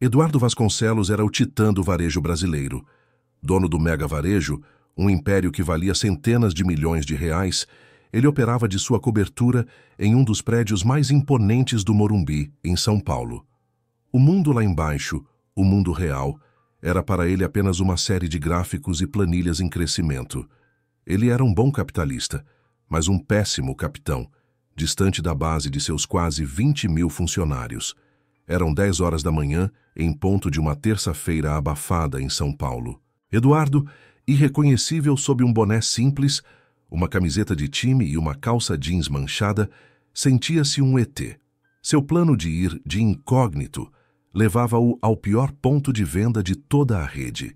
Eduardo Vasconcelos era o titã do varejo brasileiro. Dono do mega varejo, um império que valia centenas de milhões de reais, ele operava de sua cobertura em um dos prédios mais imponentes do Morumbi, em São Paulo. O mundo lá embaixo, o mundo real, era para ele apenas uma série de gráficos e planilhas em crescimento. Ele era um bom capitalista, mas um péssimo capitão, distante da base de seus quase 20 mil funcionários. Eram 10 horas da manhã, em ponto de uma terça-feira abafada em São Paulo. Eduardo, irreconhecível sob um boné simples, uma camiseta de time e uma calça jeans manchada, sentia-se um ET. Seu plano de ir de incógnito levava-o ao pior ponto de venda de toda a rede,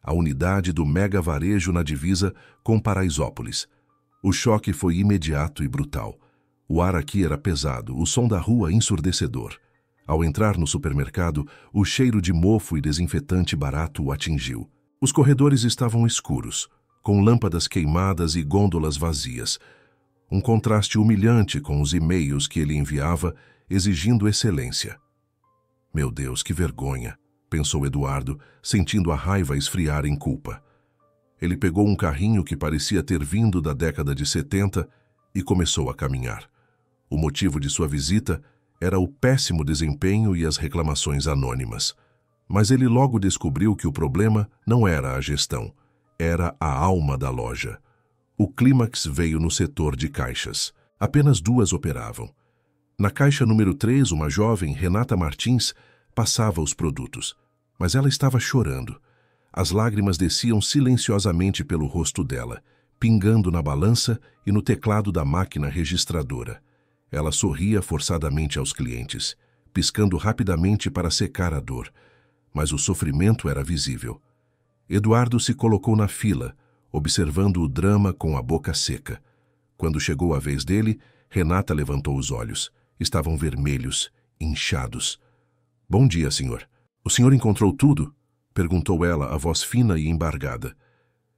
a unidade do mega varejo na divisa com Paraisópolis. O choque foi imediato e brutal. O ar aqui era pesado, o som da rua ensurdecedor. Ao entrar no supermercado, o cheiro de mofo e desinfetante barato o atingiu. Os corredores estavam escuros, com lâmpadas queimadas e gôndolas vazias. Um contraste humilhante com os e-mails que ele enviava, exigindo excelência. Meu Deus, que vergonha, pensou Eduardo, sentindo a raiva esfriar em culpa. Ele pegou um carrinho que parecia ter vindo da década de 70 e começou a caminhar. O motivo de sua visita era o péssimo desempenho e as reclamações anônimas. Mas ele logo descobriu que o problema não era a gestão, era a alma da loja. O clímax veio no setor de caixas. Apenas duas operavam. Na caixa número 3, uma jovem, Renata Martins, passava os produtos. Mas ela estava chorando. As lágrimas desciam silenciosamente pelo rosto dela, pingando na balança e no teclado da máquina registradora. Ela sorria forçadamente aos clientes, piscando rapidamente para secar a dor. Mas o sofrimento era visível. Eduardo se colocou na fila, observando o drama com a boca seca. Quando chegou a vez dele, Renata levantou os olhos. Estavam vermelhos, inchados. "Bom dia, senhor. O senhor encontrou tudo?" perguntou ela, a voz fina e embargada.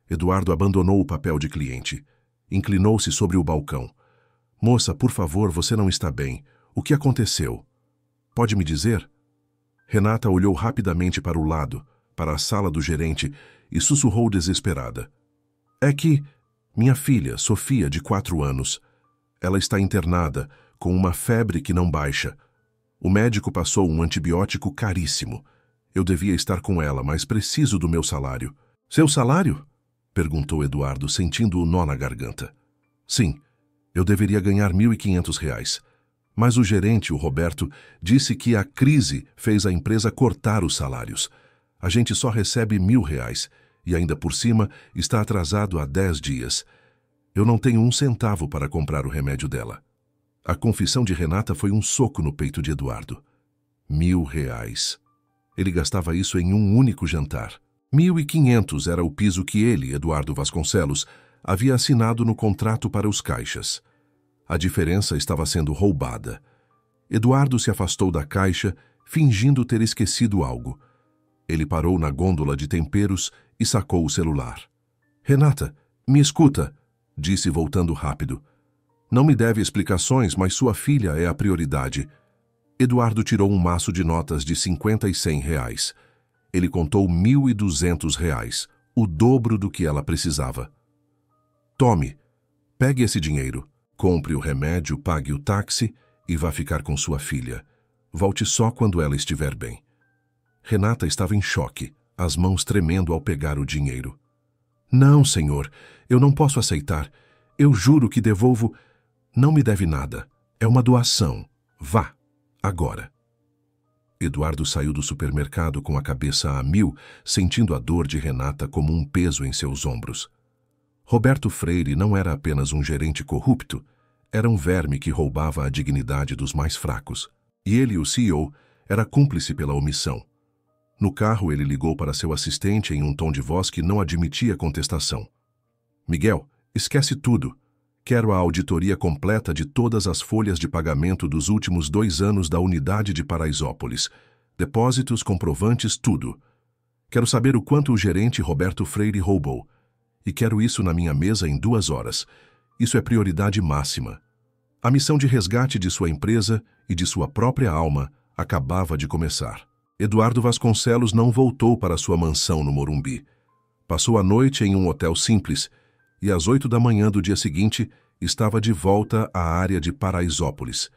Eduardo abandonou o papel de cliente. Inclinou-se sobre o balcão. "Moça, por favor, você não está bem. O que aconteceu? Pode me dizer?" Renata olhou rapidamente para o lado, para a sala do gerente, e sussurrou desesperada. "É que minha filha, Sofia, de 4 anos, ela está internada, com uma febre que não baixa. O médico passou um antibiótico caríssimo. Eu devia estar com ela, mas preciso do meu salário." "Seu salário?" perguntou Eduardo, sentindo o nó na garganta. "Sim, eu deveria ganhar R$ 1.500. Mas o gerente, o Roberto, disse que a crise fez a empresa cortar os salários. A gente só recebe R$ 1.000 e ainda por cima está atrasado há 10 dias. Eu não tenho um centavo para comprar o remédio dela." A confissão de Renata foi um soco no peito de Eduardo. R$ 1.000. Ele gastava isso em um único jantar. 1.500 era o piso que ele, Eduardo Vasconcelos, havia assinado no contrato para os caixas. A diferença estava sendo roubada. Eduardo se afastou da caixa, fingindo ter esquecido algo. Ele parou na gôndola de temperos e sacou o celular. "Renata, me escuta", disse voltando rápido. "Não me deve explicações, mas sua filha é a prioridade." Eduardo tirou um maço de notas de 50 e R$ 100. Ele contou R$ 1.200, o dobro do que ela precisava. "Tome, pegue esse dinheiro. Compre o remédio, pague o táxi e vá ficar com sua filha. Volte só quando ela estiver bem." Renata estava em choque, as mãos tremendo ao pegar o dinheiro. "Não, senhor, eu não posso aceitar. Eu juro que devolvo. Não me deve nada. É uma doação. Vá, agora." Eduardo saiu do supermercado com a cabeça a mil, sentindo a dor de Renata como um peso em seus ombros. Roberto Freire não era apenas um gerente corrupto, era um verme que roubava a dignidade dos mais fracos. E ele, o CEO, era cúmplice pela omissão. No carro, ele ligou para seu assistente em um tom de voz que não admitia contestação. "Miguel, esquece tudo. Quero a auditoria completa de todas as folhas de pagamento dos últimos 2 anos da unidade de Paraisópolis. Depósitos, comprovantes, tudo. Quero saber o quanto o gerente Roberto Freire roubou. E quero isso na minha mesa em 2 horas. Isso é prioridade máxima." A missão de resgate de sua empresa e de sua própria alma acabava de começar. Eduardo Vasconcelos não voltou para sua mansão no Morumbi. Passou a noite em um hotel simples e às 8 da manhã do dia seguinte estava de volta à área de Paraisópolis.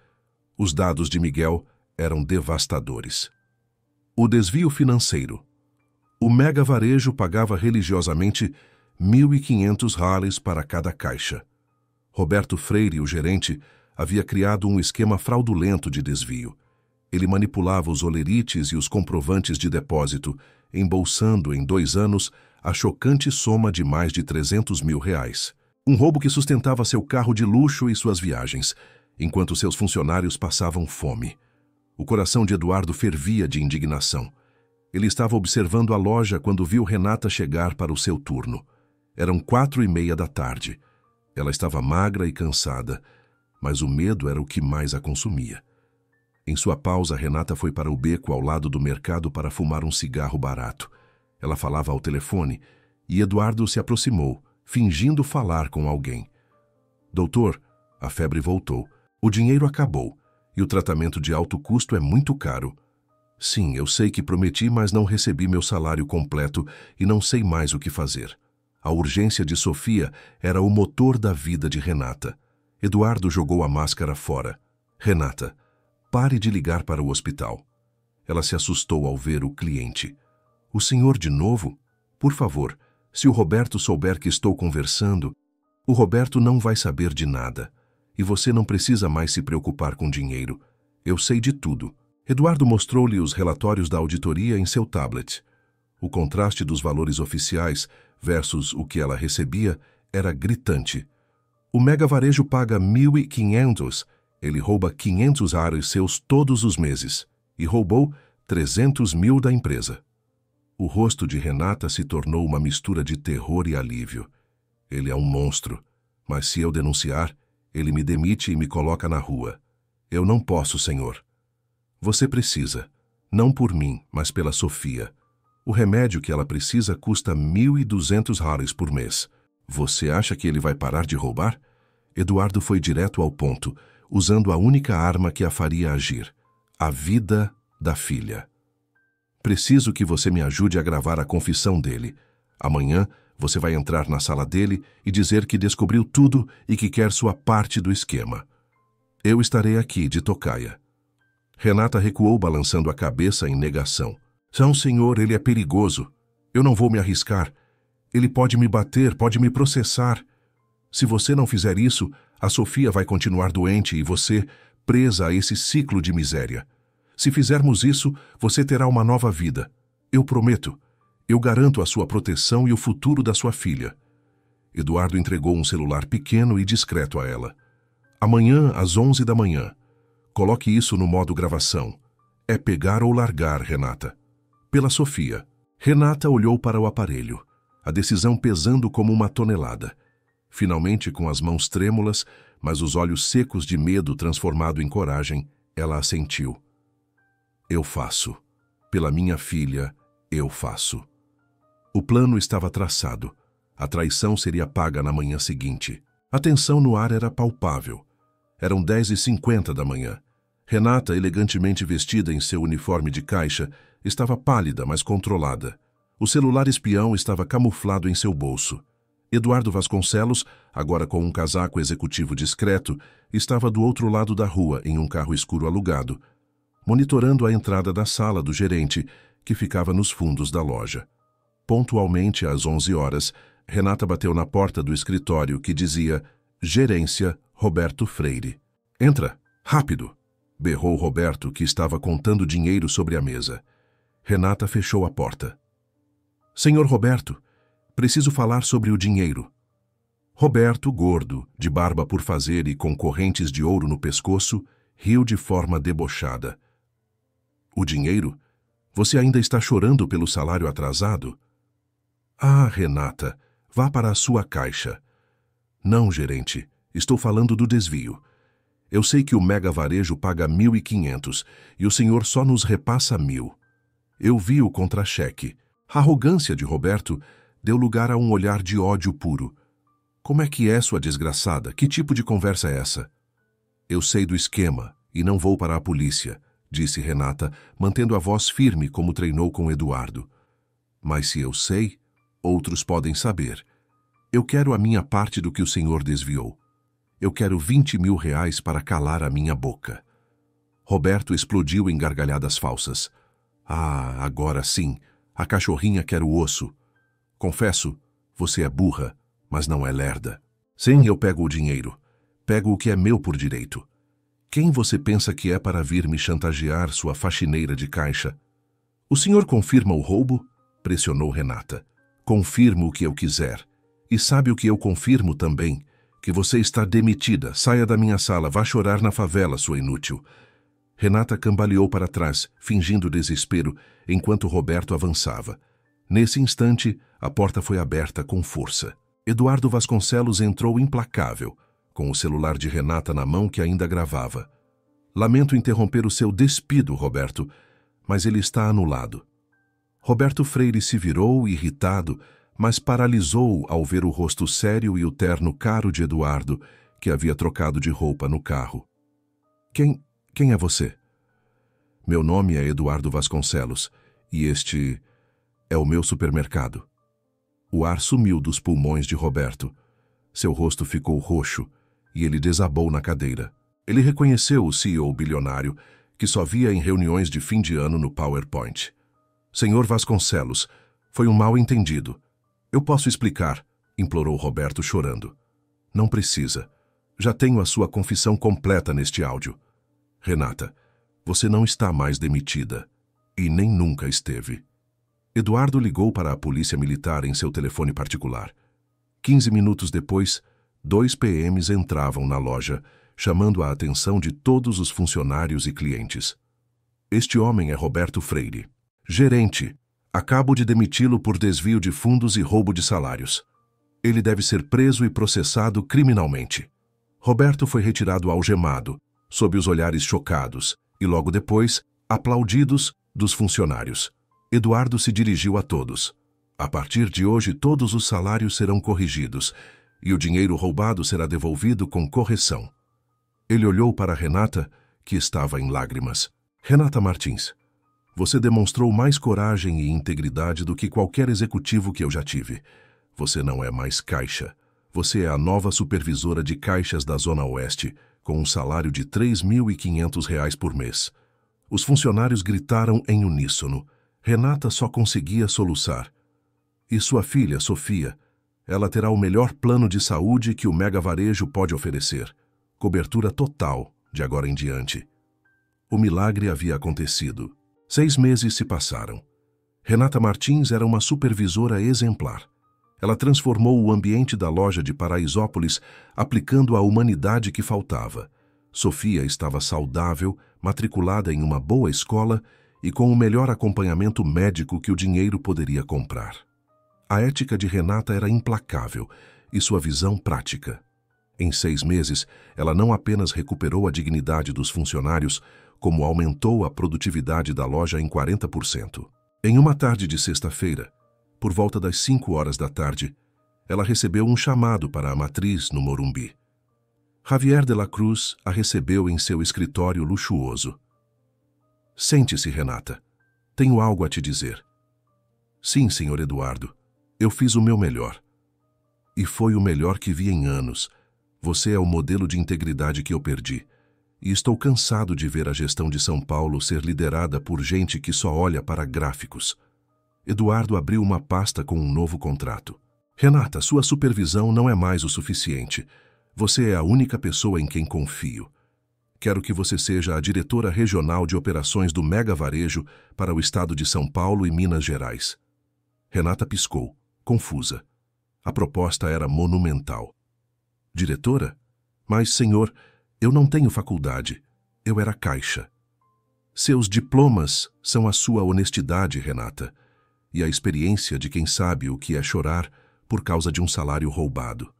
Os dados de Miguel eram devastadores. O desvio financeiro. O Mega Varejo pagava religiosamente 1.500 reais para cada caixa. Roberto Freire, o gerente, havia criado um esquema fraudulento de desvio. Ele manipulava os olerites e os comprovantes de depósito, embolsando em 2 anos a chocante soma de mais de 300 mil reais. Um roubo que sustentava seu carro de luxo e suas viagens, enquanto seus funcionários passavam fome. O coração de Eduardo fervia de indignação. Ele estava observando a loja quando viu Renata chegar para o seu turno. Eram 4:30 da tarde. Ela estava magra e cansada, mas o medo era o que mais a consumia. Em sua pausa, Renata foi para o beco ao lado do mercado para fumar um cigarro barato. Ela falava ao telefone e Eduardo se aproximou, fingindo falar com alguém. Doutor, a febre voltou. O dinheiro acabou e o tratamento de alto custo é muito caro. Sim, eu sei que prometi, mas não recebi meu salário completo e não sei mais o que fazer. A urgência de Sofia era o motor da vida de Renata. Eduardo jogou a máscara fora. Renata, pare de ligar para o hospital. Ela se assustou ao ver o cliente. O senhor de novo? Por favor, se o Roberto souber que estou conversando, o Roberto não vai saber de nada. E você não precisa mais se preocupar com dinheiro. Eu sei de tudo. Eduardo mostrou-lhe os relatórios da auditoria em seu tablet. O contraste dos valores oficiais versus o que ela recebia era gritante. O Mega Varejo paga 1.500. Ele rouba 500 reais seus todos os meses. E roubou 300 mil da empresa. O rosto de Renata se tornou uma mistura de terror e alívio. Ele é um monstro, mas se eu denunciar, ele me demite e me coloca na rua. Eu não posso, senhor. Você precisa, não por mim, mas pela Sofia. O remédio que ela precisa custa 1.200 reais por mês. Você acha que ele vai parar de roubar? Eduardo foi direto ao ponto, usando a única arma que a faria agir: a vida da filha. Preciso que você me ajude a gravar a confissão dele. Amanhã, você vai entrar na sala dele e dizer que descobriu tudo e que quer sua parte do esquema. Eu estarei aqui, de tocaia. Renata recuou, balançando a cabeça em negação. Não, senhor, ele é perigoso. Eu não vou me arriscar. Ele pode me bater, pode me processar. Se você não fizer isso, a Sofia vai continuar doente e você, presa a esse ciclo de miséria. Se fizermos isso, você terá uma nova vida. Eu prometo. Eu garanto a sua proteção e o futuro da sua filha. Eduardo entregou um celular pequeno e discreto a ela. Amanhã, às 11 da manhã. Coloque isso no modo gravação. É pegar ou largar, Renata. Pela Sofia. Renata olhou para o aparelho, a decisão pesando como uma tonelada. Finalmente, com as mãos trêmulas, mas os olhos secos de medo transformado em coragem, ela assentiu. Eu faço. Pela minha filha, eu faço. O plano estava traçado. A traição seria paga na manhã seguinte. A tensão no ar era palpável. Eram 10h50 da manhã. Renata, elegantemente vestida em seu uniforme de caixa, estava pálida, mas controlada. O celular espião estava camuflado em seu bolso. Eduardo Vasconcelos, agora com um casaco executivo discreto, estava do outro lado da rua, em um carro escuro alugado, monitorando a entrada da sala do gerente, que ficava nos fundos da loja. Pontualmente às 11 horas, Renata bateu na porta do escritório que dizia Gerência Roberto Freire. Entra, rápido! Berrou Roberto, que estava contando dinheiro sobre a mesa. Renata fechou a porta. Senhor Roberto, preciso falar sobre o dinheiro. Roberto, gordo, de barba por fazer e com correntes de ouro no pescoço, riu de forma debochada. O dinheiro? Você ainda está chorando pelo salário atrasado? Ah, Renata, vá para a sua caixa. Não, gerente, estou falando do desvio. Eu sei que o Mega Varejo paga 1.500 e o senhor só nos repassa 1.000. Eu vi o contra-cheque. A arrogância de Roberto deu lugar a um olhar de ódio puro. Como é que é, sua desgraçada? Que tipo de conversa é essa? Eu sei do esquema e não vou para a polícia, disse Renata, mantendo a voz firme como treinou com Eduardo. Mas se eu sei, outros podem saber. Eu quero a minha parte do que o senhor desviou. Eu quero 20 mil reais para calar a minha boca. Roberto explodiu em gargalhadas falsas. Ah, agora sim, a cachorrinha quer o osso. Confesso, você é burra, mas não é lerda. Sim, eu pego o dinheiro. Pego o que é meu por direito. Quem você pensa que é para vir me chantagear, sua faxineira de caixa? O senhor confirma o roubo? Pressionou Renata. Confirmo o que eu quiser. E sabe o que eu confirmo também? Que você está demitida. Saia da minha sala, vá chorar na favela, sua inútil. Renata cambaleou para trás, fingindo desespero, enquanto Roberto avançava. Nesse instante, a porta foi aberta com força. Eduardo Vasconcelos entrou implacável, com o celular de Renata na mão que ainda gravava. Lamento interromper o seu despido, Roberto, mas ele está anulado. Roberto Freire se virou, irritado, mas paralisou ao ver o rosto sério e o terno caro de Eduardo, que havia trocado de roupa no carro. Quem é você? Meu nome é Eduardo Vasconcelos, e este é o meu supermercado. O ar sumiu dos pulmões de Roberto. Seu rosto ficou roxo, e ele desabou na cadeira. Ele reconheceu o CEO bilionário, que só via em reuniões de fim de ano no PowerPoint. Senhor Vasconcelos, foi um mal-entendido. Eu posso explicar, implorou Roberto chorando. Não precisa. Já tenho a sua confissão completa neste áudio. Renata, você não está mais demitida. E nem nunca esteve. Eduardo ligou para a polícia militar em seu telefone particular. 15 minutos depois, 2 PMs entravam na loja, chamando a atenção de todos os funcionários e clientes. Este homem é Roberto Freire. Gerente, acabo de demiti-lo por desvio de fundos e roubo de salários. Ele deve ser preso e processado criminalmente. Roberto foi retirado algemado, sob os olhares chocados, e logo depois, aplaudidos dos funcionários. Eduardo se dirigiu a todos. A partir de hoje, todos os salários serão corrigidos, e o dinheiro roubado será devolvido com correção. Ele olhou para Renata, que estava em lágrimas. Renata Martins, você demonstrou mais coragem e integridade do que qualquer executivo que eu já tive. Você não é mais caixa. Você é a nova supervisora de caixas da Zona Oeste, com um salário de R$ 3.500 por mês. Os funcionários gritaram em uníssono. Renata só conseguia soluçar. E sua filha, Sofia, ela terá o melhor plano de saúde que o Mega Varejo pode oferecer. Cobertura total, de agora em diante. O milagre havia acontecido. 6 meses se passaram. Renata Martins era uma supervisora exemplar. Ela transformou o ambiente da loja de Paraisópolis, aplicando a humanidade que faltava. Sofia estava saudável, matriculada em uma boa escola e com o melhor acompanhamento médico que o dinheiro poderia comprar. A ética de Renata era implacável e sua visão prática. Em 6 meses, ela não apenas recuperou a dignidade dos funcionários, como aumentou a produtividade da loja em 40%. Em uma tarde de sexta-feira, por volta das 5 horas da tarde, ela recebeu um chamado para a matriz no Morumbi. Javier de la Cruz a recebeu em seu escritório luxuoso. Sente-se, Renata. Tenho algo a te dizer. Sim, senhor Eduardo. Eu fiz o meu melhor. E foi o melhor que vi em anos. Você é o modelo de integridade que eu perdi. E estou cansado de ver a gestão de São Paulo ser liderada por gente que só olha para gráficos. Eduardo abriu uma pasta com um novo contrato. Renata, sua supervisão não é mais o suficiente. Você é a única pessoa em quem confio. Quero que você seja a diretora regional de operações do Mega Varejo para o estado de São Paulo e Minas Gerais. Renata piscou, confusa. A proposta era monumental. Diretora? Mas, senhor, eu não tenho faculdade. Eu era caixa. Seus diplomas são a sua honestidade, Renata, e a experiência de quem sabe o que é chorar por causa de um salário roubado.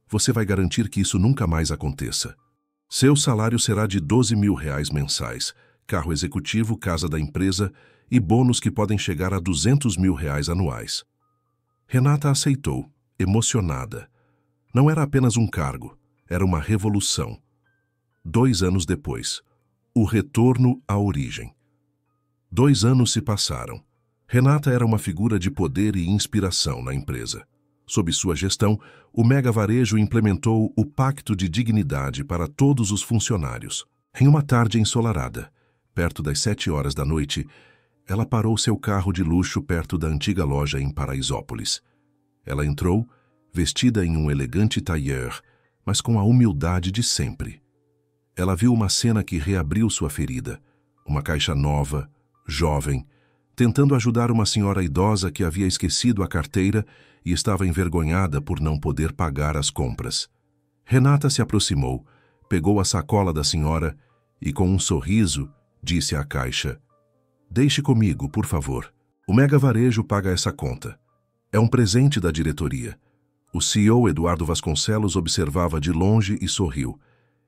Você vai garantir que isso nunca mais aconteça. Seu salário será de R$ 12.000 mensais, carro executivo, casa da empresa e bônus que podem chegar a R$ 200.000 anuais. Renata aceitou, emocionada. Não era apenas um cargo, era uma revolução. 2 anos depois, O retorno à origem. 2 anos se passaram. Renata era uma figura de poder e inspiração na empresa. Sob sua gestão, o Mega Varejo implementou o Pacto de Dignidade para todos os funcionários. Em uma tarde ensolarada, perto das 7 horas da noite, ela parou seu carro de luxo perto da antiga loja em Paraisópolis. Ela entrou, vestida em um elegante tailleur, mas com a humildade de sempre. Ela viu uma cena que reabriu sua ferida. Uma caixa nova, jovem, tentando ajudar uma senhora idosa que havia esquecido a carteira e estava envergonhada por não poder pagar as compras. Renata se aproximou, pegou a sacola da senhora e, com um sorriso, disse à caixa: "Deixe comigo, por favor. O Mega Varejo paga essa conta. É um presente da diretoria." O CEO Eduardo Vasconcelos observava de longe e sorriu.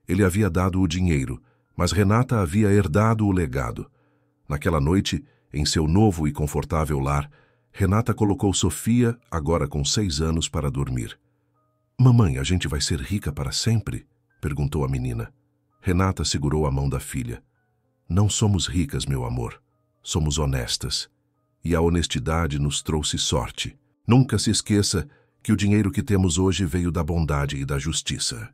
Ele havia dado o dinheiro, mas Renata havia herdado o legado. Naquela noite, em seu novo e confortável lar, Renata colocou Sofia, agora com 6 anos, para dormir. "Mamãe, a gente vai ser rica para sempre?" perguntou a menina. Renata segurou a mão da filha. "Não somos ricas, meu amor. Somos honestas. E a honestidade nos trouxe sorte. Nunca se esqueça que o dinheiro que temos hoje veio da bondade e da justiça."